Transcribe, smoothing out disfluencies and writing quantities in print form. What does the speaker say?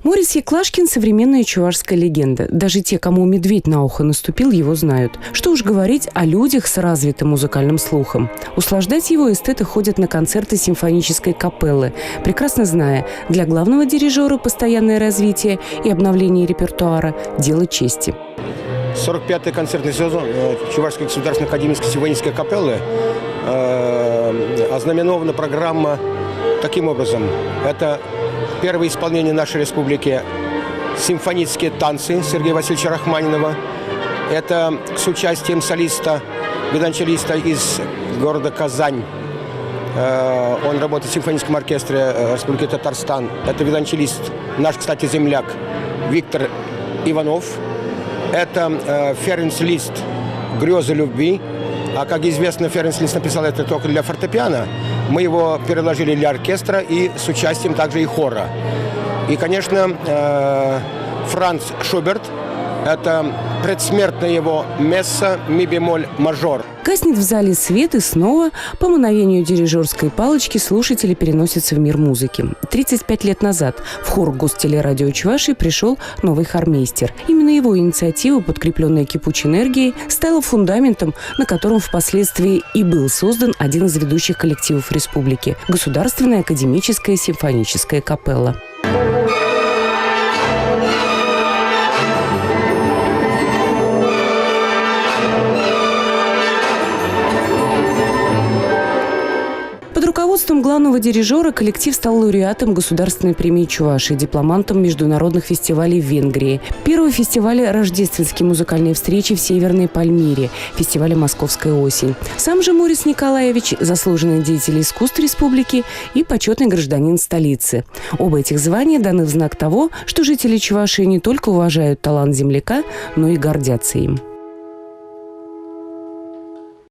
Морис Яклашкин – современная чувашская легенда. Даже те, кому медведь на ухо наступил, его знают. Что уж говорить о людях с развитым музыкальным слухом. Услаждать его эстеты ходят на концерты симфонической капеллы, прекрасно зная, для главного дирижера постоянное развитие и обновление репертуара – дело чести. 45-й концертный сезон Чувашской государственной академической симфонической капеллы ознаменована программа таким образом. Это первое исполнение нашей республики симфонические танцы Сергея Васильевича Рахманинова. Это с участием солиста, виолончелиста из города Казань. Он работает в симфоническом оркестре Республики Татарстан. Это виолончелист, наш, кстати, земляк Виктор Иванов. Это Ференц Лист «Грезы любви». А, как известно, Ференц Лист написал это только для фортепиано. Мы его переложили для оркестра и с участием также и хора. И, конечно, Франц Шуберт. Это предсмертная его месса ми-бемоль мажор. Гаснет в зале свет, и снова, по мановению дирижерской палочки, слушатели переносятся в мир музыки. 35 лет назад в хор Гостелерадио Чувашии пришел новый хормейстер. Именно его инициатива, подкрепленная кипучей энергией, стала фундаментом, на котором впоследствии и был создан один из ведущих коллективов республики – Государственная академическая симфоническая капелла. Под руководством главного дирижера коллектив стал лауреатом Государственной премии Чувашии, дипломантом международных фестивалей в Венгрии, первого фестиваля «Рождественские музыкальные встречи» в Северной Пальмире, фестиваля «Московская осень». Сам же Морис Николаевич – заслуженный деятель искусств республики и почетный гражданин столицы. Оба этих звания даны в знак того, что жители Чувашии не только уважают талант земляка, но и гордятся им.